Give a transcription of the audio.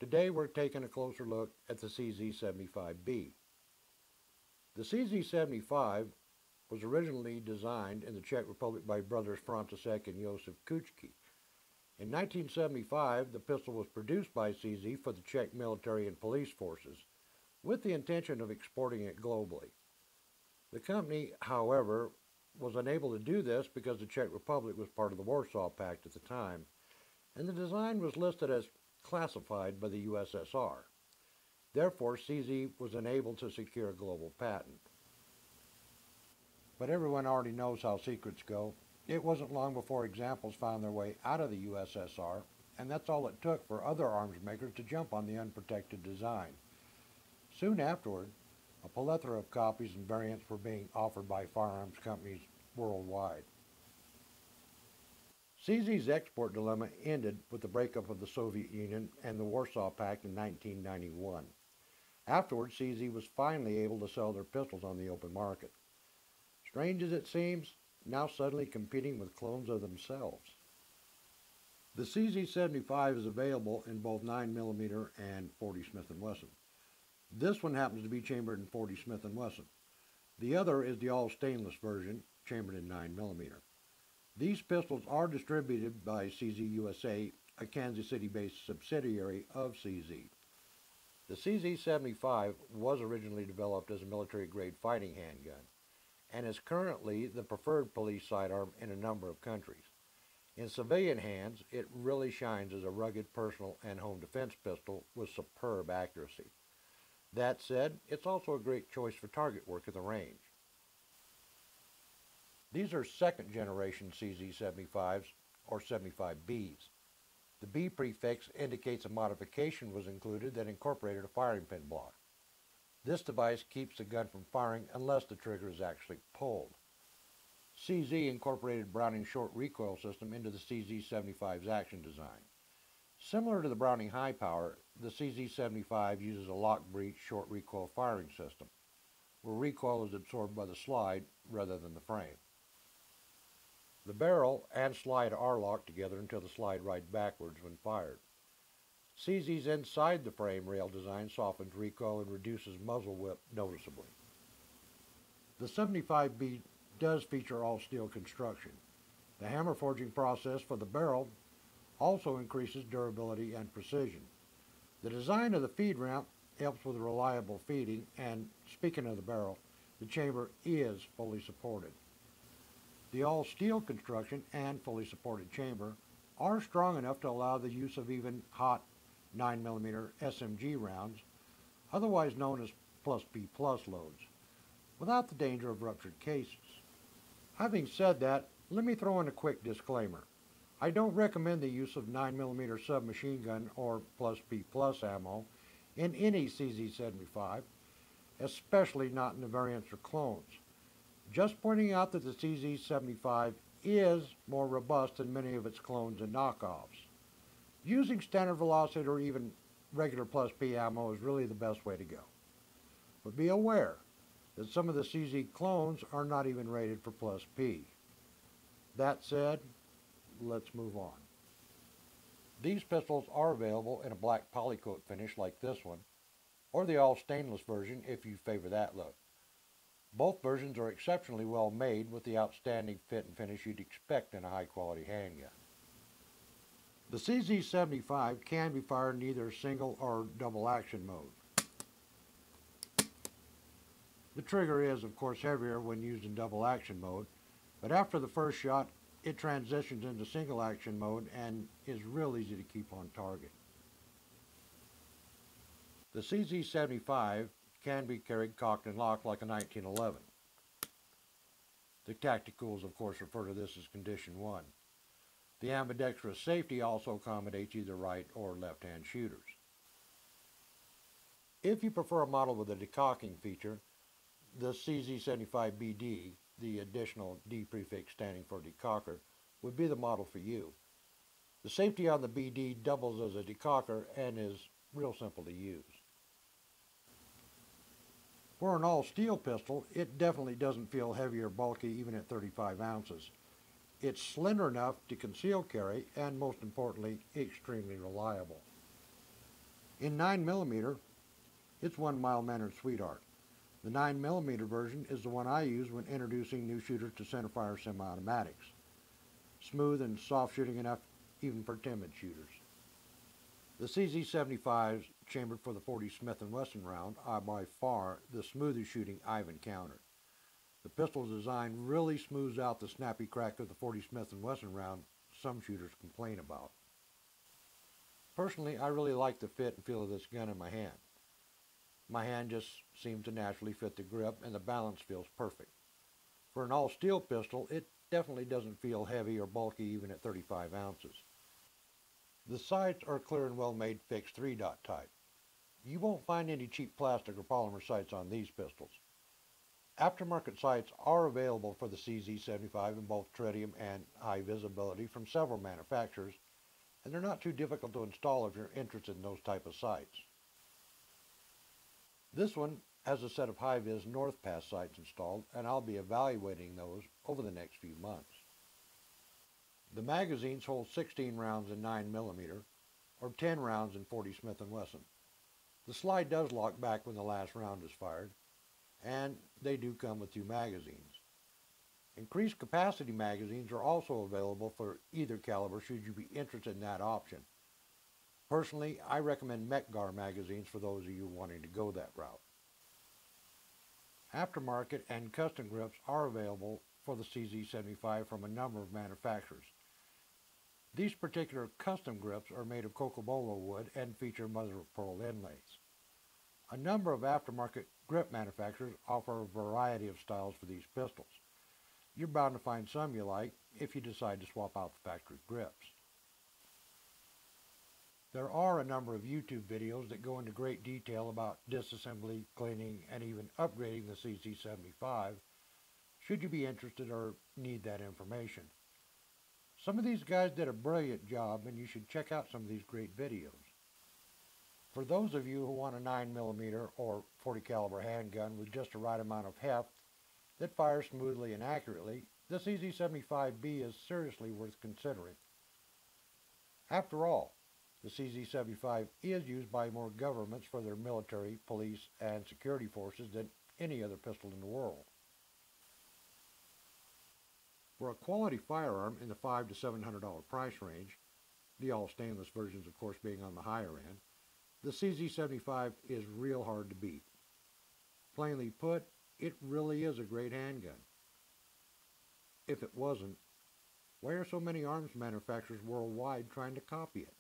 Today we're taking a closer look at the CZ75B. The CZ75 was originally designed in the Czech Republic by brothers František and Josef Kučky. In 1975, the pistol was produced by CZ for the Czech military and police forces, with the intention of exporting it globally. The company, however, was unable to do this because the Czech Republic was part of the Warsaw Pact at the time, and the design was listed as classified by the USSR. Therefore, CZ was unable to secure a global patent. But everyone already knows how secrets go. It wasn't long before examples found their way out of the USSR, and that's all it took for other arms makers to jump on the unprotected design. Soon afterward, a plethora of copies and variants were being offered by firearms companies worldwide. CZ's export dilemma ended with the breakup of the Soviet Union and the Warsaw Pact in 1991. Afterwards, CZ was finally able to sell their pistols on the open market. Strange as it seems, now suddenly competing with clones of themselves. The CZ75 is available in both 9mm and 40 Smith & Wesson. This one happens to be chambered in 40 Smith & Wesson. The other is the all-stainless version, chambered in 9mm. These pistols are distributed by CZ USA, a Kansas City-based subsidiary of CZ. The CZ75 was originally developed as a military-grade fighting handgun, and is currently the preferred police sidearm in a number of countries. In civilian hands, it really shines as a rugged personal and home defense pistol with superb accuracy. That said, it's also a great choice for target work at the range. These are second generation CZ75s, or 75Bs. The B prefix indicates a modification was included that incorporated a firing pin block. This device keeps the gun from firing unless the trigger is actually pulled. CZ incorporated Browning's short recoil system into the CZ75's action design. Similar to the Browning High Power, the CZ75 uses a lock breech short recoil firing system, where recoil is absorbed by the slide rather than the frame. The barrel and slide are locked together until the slide rides backwards when fired. CZ's inside the frame rail design softens recoil and reduces muzzle whip noticeably. The 75B does feature all-steel construction. The hammer forging process for the barrel also increases durability and precision. The design of the feed ramp helps with reliable feeding, and speaking of the barrel, the chamber is fully supported. The all-steel construction and fully supported chamber are strong enough to allow the use of even hot 9mm SMG rounds, otherwise known as +P+ loads, without the danger of ruptured cases. Having said that, let me throw in a quick disclaimer. I don't recommend the use of 9mm submachine gun or +P+ ammo in any CZ75, especially not in the variants or clones. Just pointing out that the CZ75 is more robust than many of its clones and knockoffs. Using standard velocity or even regular +P ammo is really the best way to go. But be aware that some of the CZ clones are not even rated for +P. That said, let's move on. These pistols are available in a black polycoat finish like this one, or the all-stainless version if you favor that look. Both versions are exceptionally well made with the outstanding fit and finish you'd expect in a high-quality handgun. The CZ75 can be fired in either single or double action mode. The trigger is, of course, heavier when used in double action mode, but after the first shot, it transitions into single action mode and is real easy to keep on target. The CZ75 can be carried cocked and locked like a 1911. The tacticals, of course, refer to this as Condition 1. The ambidextrous safety also accommodates either right or left-hand shooters. If you prefer a model with a decocking feature, the CZ75BD, the additional D prefix standing for decocker, would be the model for you. The safety on the BD doubles as a decocker and is real simple to use. For an all-steel pistol, it definitely doesn't feel heavy or bulky even at 35 ounces. It's slender enough to conceal carry and, most importantly, extremely reliable. In 9mm, it's one mild-mannered sweetheart. The 9mm version is the one I use when introducing new shooters to centerfire semi-automatics. Smooth and soft shooting enough even for timid shooters. The CZ75s chambered for the 40 Smith Wesson round are by far the smoothest shooting I've encountered. The pistol's design really smooths out the snappy crack of the 40 Smith & Wesson round some shooters complain about. Personally, I really like the fit and feel of this gun in my hand. My hand just seems to naturally fit the grip and the balance feels perfect. For an all-steel pistol, it definitely doesn't feel heavy or bulky even at 35 ounces. The sights are clear and well-made fixed 3-dot type. You won't find any cheap plastic or polymer sights on these pistols. Aftermarket sights are available for the CZ75 in both tritium and high visibility from several manufacturers, and they're not too difficult to install if you're interested in those type of sights. This one has a set of high-vis North Pass sights installed, and I'll be evaluating those over the next few months. The magazines hold 16 rounds in 9mm or 10 rounds in 40 Smith & Wesson. The slide does lock back when the last round is fired, and they do come with 2 magazines. Increased capacity magazines are also available for either caliber should you be interested in that option. Personally, I recommend Mechgar magazines for those of you wanting to go that route. Aftermarket and custom grips are available for the CZ75 from a number of manufacturers. These particular custom grips are made of cocobolo wood and feature mother-of-pearl inlays. A number of aftermarket grip manufacturers offer a variety of styles for these pistols. You're bound to find some you like if you decide to swap out the factory grips. There are a number of YouTube videos that go into great detail about disassembly, cleaning, and even upgrading the CZ75 should you be interested or need that information. Some of these guys did a brilliant job, and you should check out some of these great videos. For those of you who want a 9mm or 40 caliber handgun with just the right amount of heft that fires smoothly and accurately, the CZ75B is seriously worth considering. After all, the CZ75 is used by more governments for their military, police, and security forces than any other pistol in the world. For a quality firearm in the $500 to $700 price range, the all-stainless versions of course being on the higher end, the CZ75 is real hard to beat. Plainly put, it really is a great handgun. If it wasn't, why are so many arms manufacturers worldwide trying to copy it?